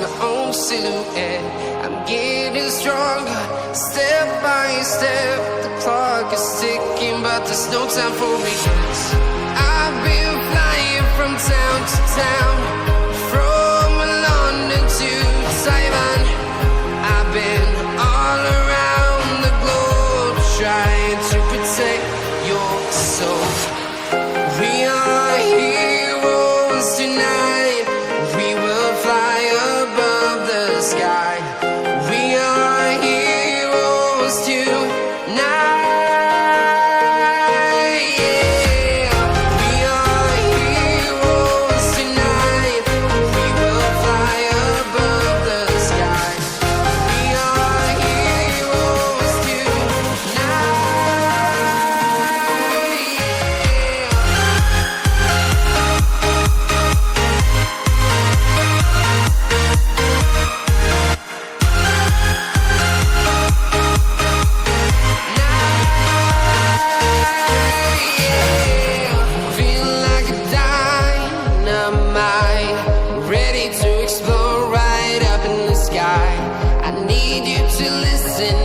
my own silhouette. I'm getting stronger, step by step. The clock is ticking, but there's no time for regrets. I've been flying from town to town, from London to Taiwan. I've been all around the globe trying to protect your soul. We are heroes tonight. We will fly above the sky. We are heroes tonight. Yeah. We are heroes tonight. We will fly above the sky. We are heroes tonight. Feel like a dynamite, ready to explode right up in the sky. I need you to listen